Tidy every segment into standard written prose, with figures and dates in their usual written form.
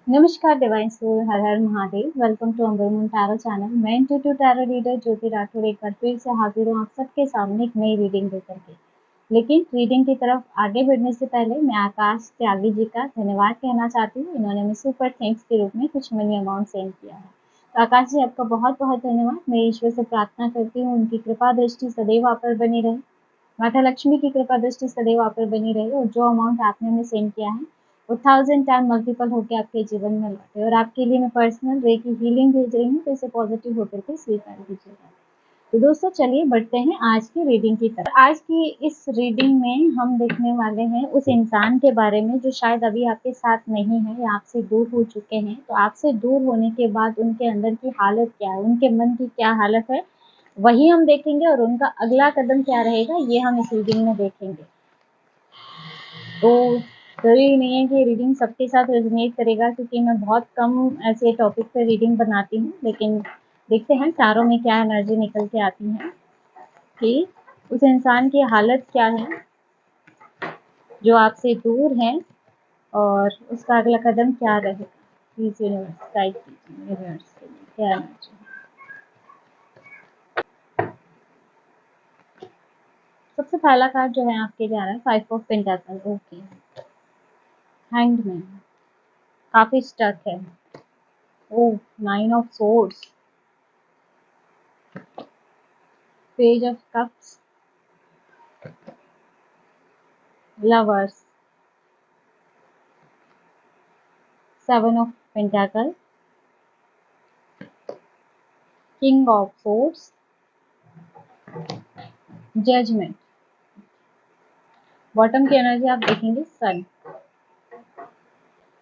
नमस्कार divine soul, हर हर Mahadev. Welcome to Amar moon tarot channel. मैं intuitive tarot reader Jyoti Rathore एक बार फिर से हाजिर हूँ आप सबके सामने एक नई रीडिंग लेकर के। लेकिन रीडिंग की तरफ आगे बढ़ने से पहले मैं आकाश त्यागी जी का धन्यवाद कहना चाहती हूँ। इन्होंने हमें सुपर थैंक्स के रूप में कुछ मनी अमाउंट सेंड किया है। तो आकाश जी, आपका बहुत बहुत धन्यवाद। मैं ईश्वर से प्रार्थना करती हूँ उनकी कृपा दृष्टि सदैव आप पर बनी रहे, माता लक्ष्मी की कृपा दृष्टि सदैव आप पर बनी रहे और जो अमाउंट आपने हमें सेंड किया है वो 1000 टाइम मल्टीपल होकर आपके जीवन में लौटे। और आपके लिए मैं पर्सनल रे की हीलिंग भेज रही हूँ, तो इसे पॉजिटिव होकर के स्वीकार कीजिएगा। तो दोस्तों, चलिए बढ़ते हैं आज की रीडिंग की तरफ। आज की इस रीडिंग में हम देखने वाले हैं उस इंसान के बारे में जो शायद अभी आपके साथ नहीं है या आपसे दूर हो चुके हैं। तो आपसे दूर होने के बाद उनके अंदर की हालत क्या है, उनके मन की क्या हालत है, वही हम देखेंगे और उनका अगला कदम क्या रहेगा ये हम इस रीडिंग में देखेंगे। तो जरूरी नहीं है कि रीडिंग सबके साथ रेजोनेट करेगा, क्योंकि मैं बहुत कम ऐसे टॉपिक पे रीडिंग बनाती हूँ। लेकिन देखते हैं चारों में क्या एनर्जी निकल के आती है कि उस इंसान की हालत क्या है जो आपसे दूर है और उसका अगला कदम क्या रहेगा। प्लीज यूनिवर्स गाइड कीजिए यूनिवर्स के लिए क्या एनर्जी है। सबसे पहला कार्ड जो है आपके लिए आ रहा है 5 of pentacle. Okay, hanged man काफी स्टक है। Oh, 9 of swords, page of cups, lovers, 7 of pentacle, king of swords, judgement. Bottom की एनर्जी आप देखेंगे सन।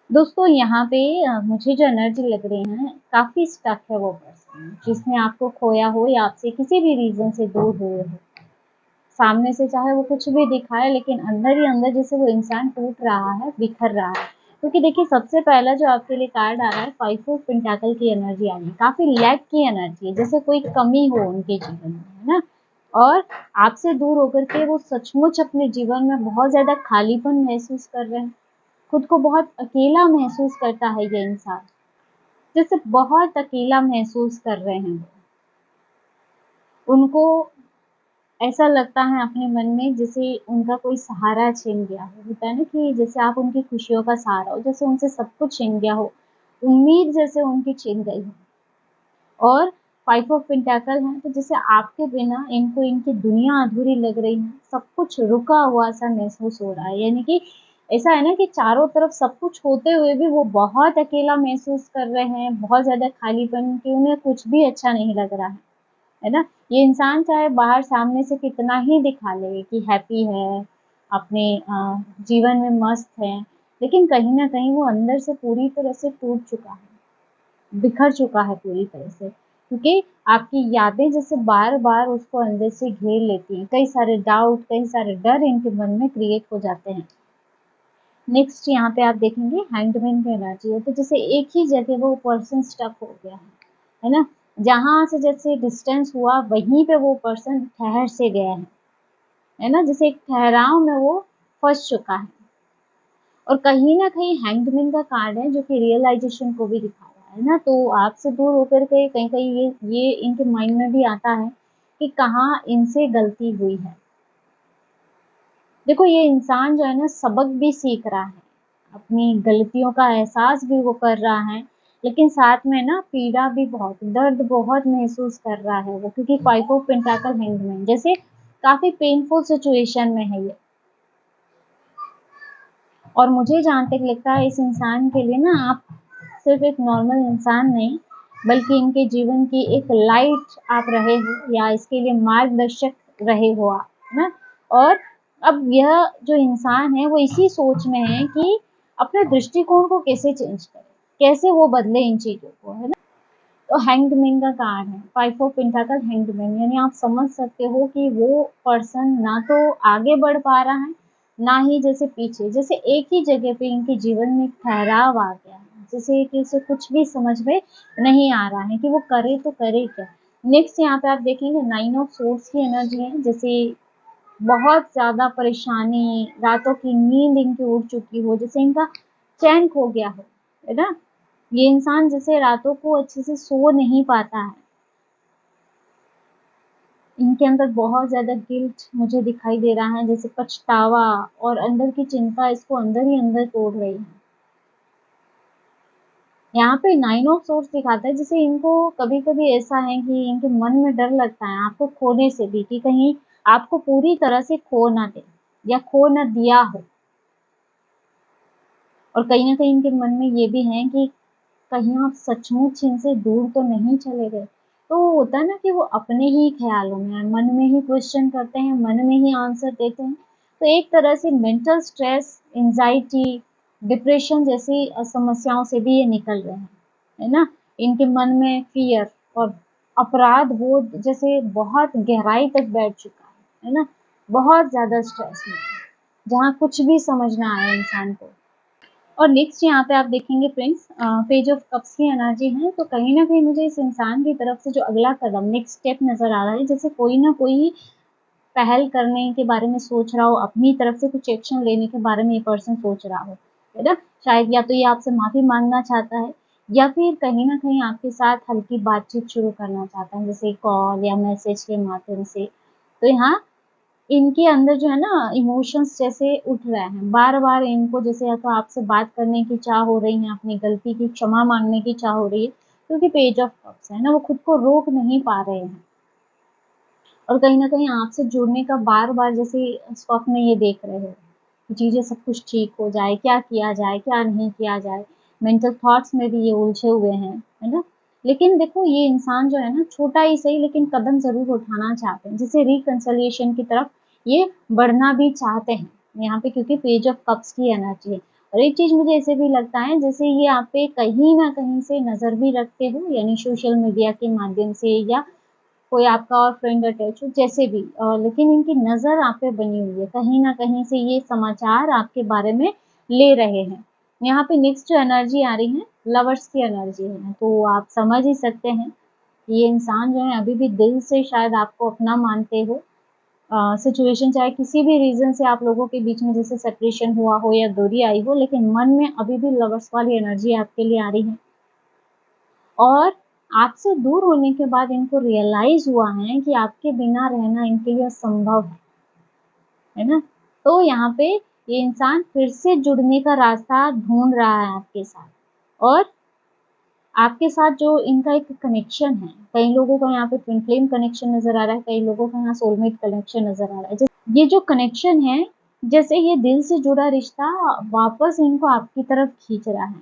दोस्तों, यहाँ पे मुझे जो एनर्जी लग रही है काफी स्टक है वो पर्सन जिसने आपको खोया हो या आपसे किसी भी रीजन से दूर हुए हो। सामने से चाहे वो कुछ भी दिखाए, लेकिन अंदर ही अंदर जैसे वो इंसान टूट रहा है, बिखर रहा है। क्योंकि देखिए, सबसे पहला जो आपके लिए कार्ड आ रहा है 5 ऑफ पेंटाकल की एनर्जी आ रही है। काफी लैक की एनर्जी है, जैसे कोई कमी हो उनके जीवन में, है ना। और आपसे दूर होकर के वो सचमुच अपने जीवन में बहुत ज्यादा खालीपन महसूस कर रहे हैं। खुद को बहुत अकेला महसूस करता है ये इंसान, जैसे बहुत अकेला महसूस कर रहे हैं। उनको ऐसा लगता है अपने मन में जैसे उनका कोई सहारा छिन गया हो। होता है ना कि जैसे आप उनकी खुशियों का सहारा हो, जैसे उनसे सब कुछ छिन गया हो, उम्मीद जैसे उनकी छिन गई हो। और 5 ऑफ पेंटाकल है, तो जैसे आपके बिना इनको इनकी दुनिया अधूरी लग रही है, सब कुछ रुका हुआ सा महसूस हो रहा है। यानी कि ऐसा है ना कि चारों तरफ सब कुछ होते हुए भी वो बहुत अकेला महसूस कर रहे हैं, बहुत ज्यादा खालीपन, कि उन्हें कुछ भी अच्छा नहीं लग रहा है ना। ये इंसान चाहे बाहर सामने से कितना ही दिखा ले कि हैप्पी है, अपने जीवन में मस्त है, लेकिन कहीं ना कहीं वो अंदर से पूरी तरह से टूट चुका है, बिखर चुका है पूरी तरह से। क्योंकि आपकी यादें जैसे बार बार उसको अंदर से घेर लेती हैं। कई सारे डाउट, कई सारे डर इनके मन में क्रिएट हो जाते हैं। नेक्स्ट यहाँ पे आप देखेंगे हैंडमैन की एनर्जी है, तो जैसे एक ही जगह वो पर्सन स्टक हो गया है ना। जहां से जैसे डिस्टेंस हुआ वहीं पे वो पर्सन ठहर से गया है ना। जैसे एक ठहराव में वो फंस चुका है। और कहीं ना कहीं हैंगमैन का कार्ड है जो कि रियलाइजेशन को भी दिखा रहा है ना। तो आपसे दूर होकर के कहीं कहीं ये इनके माइंड में भी आता है कि कहाँ इनसे गलती हुई है। देखो, ये इंसान जो है ना सबक भी सीख रहा है, अपनी गलतियों का एहसास भी वो कर रहा है, लेकिन साथ में ना पीड़ा भी बहुत, दर्द बहुत महसूस कर रहा है वो। क्योंकि 5 ऑफ पेंटाकल हैंगमैन जैसे काफी पेनफुल सिचुएशन में है ये। और मुझे जहाँ तक लगता है इस इंसान के लिए ना आप सिर्फ एक नॉर्मल इंसान नहीं, बल्कि इनके जीवन की एक लाइट आप रहे हो, या इसके लिए मार्गदर्शक रहे हो आप, है ना। और अब यह जो इंसान है वो इसी सोच में है कि अपने दृष्टिकोण को कैसे चेंज करे, कैसे वो बदले इन चीजों को, है ना। तो हैंगमैन का कार्ड है 5 ऑफ पेंटाकल हैंगमैन, यानी आप समझ सकते हो कि वो पर्सन ना तो आगे बढ़ पा रहा है, ना ही जैसे पीछे, जैसे एक ही जगह पे इनके जीवन में एक ठहराव आ गया है, जैसे कि उसे कुछ भी समझ में नहीं आ रहा है कि वो करे तो करे क्या। नेक्स्ट यहाँ पे आप देखेंगे 9 ऑफ सोर्स की एनर्जी है, जैसे बहुत ज्यादा परेशानी, रातों की नींद इनकी उड़ चुकी हो, जैसे इनका चैन खो गया हो, है ना। ये इंसान जैसे रातों को अच्छे से सो नहीं पाता है, इनके अंदर बहुत ज़्यादा गिल्ट मुझे दिखाई दे रहा है, जैसे पछतावा और अंदर की चिंता इसको अंदर ही अंदर तोड़ रही है। यहाँ पे 9 ऑफ सोर्स दिखाता है, जैसे इनको कभी-कभी ऐसा है कि इनके मन में डर लगता है आपको खोने से भी, कि कहीं आपको पूरी तरह से खो ना दे या खो ना दिया हो। और कहीं न कहीं इनके मन में ये भी है कि कहीं आप सचमुच इनसे दूर तो नहीं चले गए। तो होता है ना कि वो अपने ही ख़्यालों में है, मन में ही क्वेश्चन करते हैं, मन में ही आंसर देते हैं। तो एक तरह से मेंटल स्ट्रेस, एंग्ज़ायटी, डिप्रेशन जैसी समस्याओं से भी ये निकल रहे हैं, है ना? इनके मन में फ़ियर और अपराध बोध जैसे बहुत गहराई तक बैठ चुका है ना? बहुत ज़्यादा स्ट्रेस में है, जहाँ कुछ भी समझ ना आए इंसान को। और नेक्स्ट यहाँ पे आप देखेंगे फ्रेंड्स, पेज ऑफ कप्स की एनर्जी है, तो कहीं न कहीं मुझे इस इंसान की तरफ से जो अगला कदम नेक्स्ट स्टेप नज़र आ रहा है, जैसे कोई ना कोई पहल करने के बारे में सोच रहा हो, अपनी तरफ से कुछ एक्शन लेने के बारे में ये पर्सन सोच रहा हो, है ना? शायद या तो ये आपसे माफ़ी माँगना चाहता है या फिर कहीं न कहीं आपके साथ हल्की बातचीत शुरू करना चाहता है, जैसे कॉल या मैसेज के माध्यम से। तो यहाँ इनके अंदर जो है ना इमोशंस जैसे उठ रहे हैं, बार-बार इनको जैसे या तो आपसे बात करने की चाह हो रही है, अपनी गलती की क्षमा माँगने की चाह हो रही है, क्योंकि पेज ऑफ कप्स है ना, वो खुद को रोक नहीं पा रहे हैं। और कहीं न कहीं आपसे जुड़ने का बार-बार जैसे स्वप्न में ये देख रहे हो, कि चीज़ें सब कुछ ठीक हो जाए, क्या किया जाए, क्या नहीं किया जाए। मेंटल थॉट्स में भी ये उलझे हुए हैं, है ना? लेकिन देखो ये इंसान जो है ना छोटा ही सही लेकिन कदम ज़रूर उठाना चाहते हैं, जैसे रिकंसिलिएशन की तरफ ये बढ़ना भी चाहते हैं, यहाँ पे क्योंकि पेज ऑफ कप्स की एनर्जी है। और एक चीज़ मुझे ऐसे भी लगता है जैसे ये आप पे कहीं न कहीं से नज़र भी रखते हो, यानी सोशल मीडिया के माध्यम से या कोई आपका और फ्रेंड अटैच हो जैसे भी, लेकिन इनकी नज़र आप पे बनी हुई है, कहीं न कहीं से ये समाचार आपके बारे में ले रहे हैं। यहाँ पे नेक्स्ट जो एनर्जी आ रही है, लवर्स की एनर्जी है, तो आप समझ ही सकते हैं, ये इंसान जो है अभी भी दिल से शायद आपको अपना मानते हो। सिचुएशन चाहे किसी भी रीज़न से आप लोगों के बीच में जैसे सेपरेशन हुआ हो या दूरी आई हो, लेकिन मन में अभी भी लवर्स वाली एनर्जी आपके लिए आ रही है। और आपसे दूर होने के बाद इनको रियलाइज़ हुआ है कि आपके बिना रहना इनके लिए असंभव है ना? तो यहाँ पे ये इंसान फिर से जुड़ने का रास्ता ढूँढ रहा है आपके साथ। और आपके साथ जो इनका एक कनेक्शन है, कई लोगों का यहाँ पे ट्विन फ्लेम कनेक्शन नज़र आ रहा है, कई लोगों का यहाँ सोलमेट कनेक्शन नज़र आ रहा है। ये जो कनेक्शन है, जैसे ये दिल से जुड़ा रिश्ता वापस इनको आपकी तरफ खींच रहा है।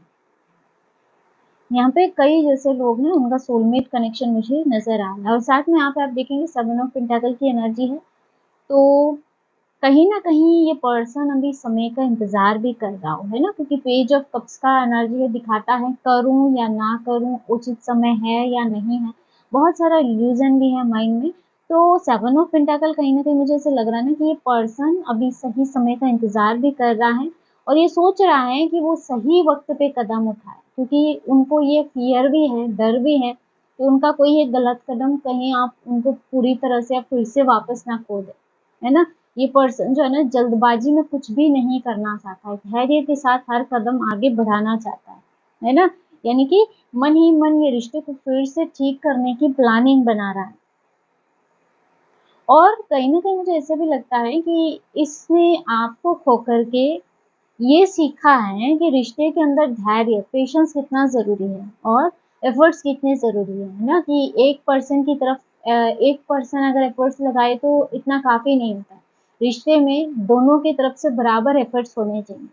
यहाँ पे कई जैसे लोग हैं उनका सोलमेट कनेक्शन मुझे नज़र आ रहा है। और साथ में यहाँ पे आप देखेंगे 7 ऑफ पेंटाकल की एनर्जी है, तो कहीं न कहीं ये पर्सन अभी समय का इंतज़ार भी कर रहा हो, है ना? क्योंकि पेज ऑफ कप्स का एनर्जी है दिखाता है करूँ या ना करूँ, उचित समय है या नहीं है। बहुत सारा इल्यूज़न भी है माइंड में। तो 7 ऑफ पेंटाकल कहीं न कहीं मुझे ऐसा लग रहा है ना कि ये पर्सन अभी सही समय का इंतज़ार भी कर रहा है और ये सोच रहा है कि वो सही वक़्त पे कदम उठाए, क्योंकि उनको ये फ़ियर भी है, डर भी है कि उनका कोई एक गलत कदम कहीं आप उनको पूरी तरह से आप फिर से वापस ना खो दें, है ना? ये पर्सन जो है ना जल्दबाजी में कुछ भी नहीं करना चाहता है, धैर्य के साथ हर कदम आगे बढ़ाना चाहता है ना? यानी कि मन ही मन ये रिश्ते को फिर से ठीक करने की प्लानिंग बना रहा है। और कहीं न कहीं मुझे ऐसा भी लगता है कि इसने आपको खो कर के ये सीखा है कि रिश्ते के अंदर धैर्य, पेशेंस कितना ज़रूरी है और एफर्ट्स कितने ज़रूरी है ना? कि एक पर्सन की तरफ एक पर्सन अगर एफर्ट्स लगाए तो इतना काफ़ी नहीं होता है। रिश्ते में दोनों की तरफ से बराबर एफर्ट्स होने चाहिए।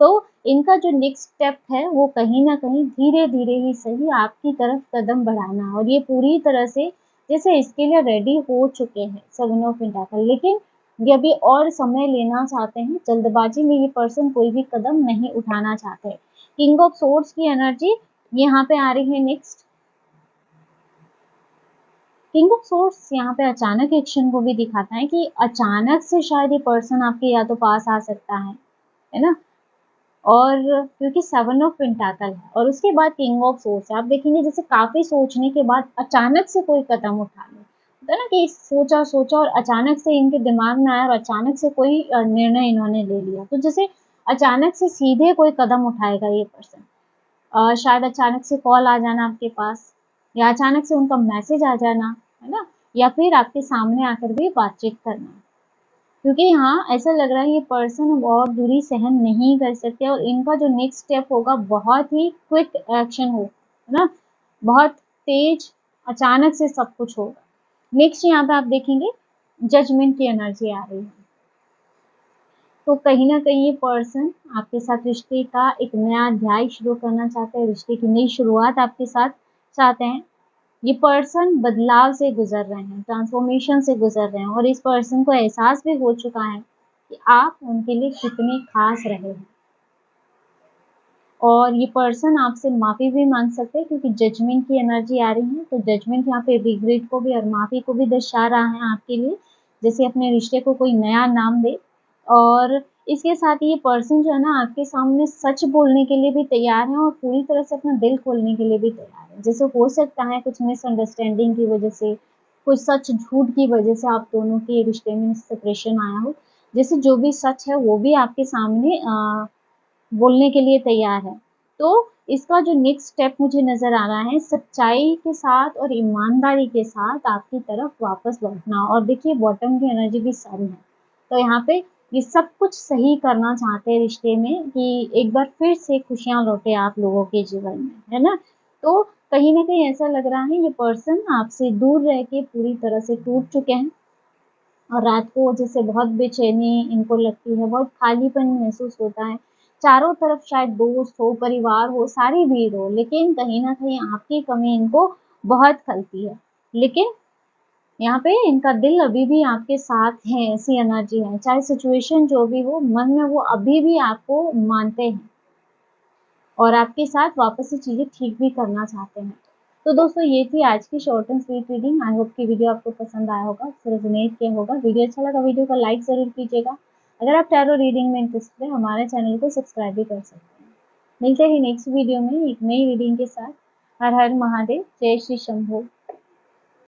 तो इनका जो नेक्स्ट स्टेप है वो कहीं न कहीं धीरे-धीरे ही सही आपकी तरफ कदम बढ़ाना और ये पूरी तरह से जैसे इसके लिए रेडी हो चुके हैं 7 ऑफ पेंटाकल, लेकिन ये अभी और समय लेना चाहते हैं, जल्दबाजी में ये पर्सन कोई भी कदम नहीं उठाना चाहते। किंग ऑफ सोर्ड्स की एनर्जी यहाँ पे आ रही है नेक्स्ट। किंग ऑफ सोर्ड्स यहाँ पे अचानक एक्शन को भी दिखाता है कि अचानक से शायद ये पर्सन आपके या तो पास आ सकता है ना? और क्योंकि 7 ऑफ पेंटाकल है और उसके बाद किंग ऑफ सोर्ड्स है। आप देखेंगे जैसे काफ़ी सोचने के बाद अचानक से कोई कदम उठा ले। होता है ना कि सोचा-सोचा और अचानक से इनके दिमाग में आया और अचानक से कोई निर्णय इन्होंने ले लिया। तो जैसे अचानक से सीधे कोई कदम उठाएगा ये पर्सन। शायद अचानक से कॉल आ जाना आपके पास, या अचानक से उनका मैसेज आ जाना, है ना, या फिर आपके सामने आकर भी बातचीत करना। क्योंकि यहाँ ऐसा लग रहा है ये पर्सन अब और दूरी सहन नहीं कर सकते और इनका जो नेक्स्ट स्टेप होगा बहुत ही क्विक एक्शन हो, है ना, बहुत तेज, अचानक से सब कुछ होगा। नेक्स्ट यहाँ पे आप देखेंगे जजमेंट की एनर्जी आ रही है। तो कहीं ना कहीं ये पर्सन आपके साथ रिश्ते का एक नया अध्याय शुरू करना चाहते हैं, रिश्ते की नई शुरुआत आपके साथ चाहते हैं। ये पर्सन बदलाव से गुजर रहे हैं, ट्रांसफॉर्मेशन से गुजर रहे हैं और इस पर्सन को एहसास भी हो चुका है कि आप उनके लिए कितने खास रहे हैं। और ये पर्सन आपसे माफ़ी भी मांग सकते हैं क्योंकि जजमेंट की एनर्जी आ रही है। तो जजमेंट यहाँ पे रिग्रेट को भी और माफ़ी को भी दर्शा रहा है आपके लिए, जैसे अपने रिश्ते को कोई नया नाम दे। और इसके साथ ही ये पर्सन जो है ना आपके सामने सच बोलने के लिए भी तैयार है और पूरी तरह से अपना दिल खोलने के लिए भी तैयार है। जैसे हो सकता है कुछ मिसअंडरस्टैंडिंग की वजह से, कुछ सच झूठ की वजह से आप दोनों के रिश्ते में सेपरेशन आया हो, जैसे जो भी सच है वो भी आपके सामने बोलने के लिए तैयार है। तो इसका जो नेक्स्ट स्टेप मुझे नज़र आ रहा है, सच्चाई के साथ और ईमानदारी के साथ आपकी तरफ वापस लौटना। और देखिए बॉटम की एनर्जी भी सन है, तो यहाँ पे ये सब कुछ सही करना चाहते हैं रिश्ते में कि एक बार फिर से खुशियाँ लौटे आप लोगों के जीवन में, है ना। तो कहीं ना कहीं ऐसा लग रहा है ये पर्सन आपसे दूर रह के पूरी तरह से टूट चुके हैं और रात को जैसे बहुत बेचैनी इनको लगती है, बहुत खालीपन महसूस होता है। चारों तरफ शायद दोस्त हो, परिवार हो, सारी भीड़ हो, लेकिन कहीं न कहीं आपकी कमी इनको बहुत खलती है। लेकिन यहाँ पे इनका दिल अभी भी आपके साथ है, ऐसी एनर्जी है। चाहे सिचुएशन जो भी हो, मन में वो अभी भी आपको मानते हैं और आपके साथ वापस से चीज़ें ठीक भी करना चाहते हैं। तो दोस्तों ये थी आज की short and sweet reading. I hope कि वीडियो आपको पसंद आया होगा, रेजोनेट किया होगा। वीडियो अच्छा लगा वीडियो को लाइक ज़रूर कीजिएगा। अगर आप टैरो रीडिंग में इंटरेस्टेड है हमारे चैनल को सब्सक्राइब भी कर सकते हैं। मिलते हैं नेक्स्ट वीडियो में एक नई रीडिंग के साथ। हर हर महादेव, जय श्री शंभू।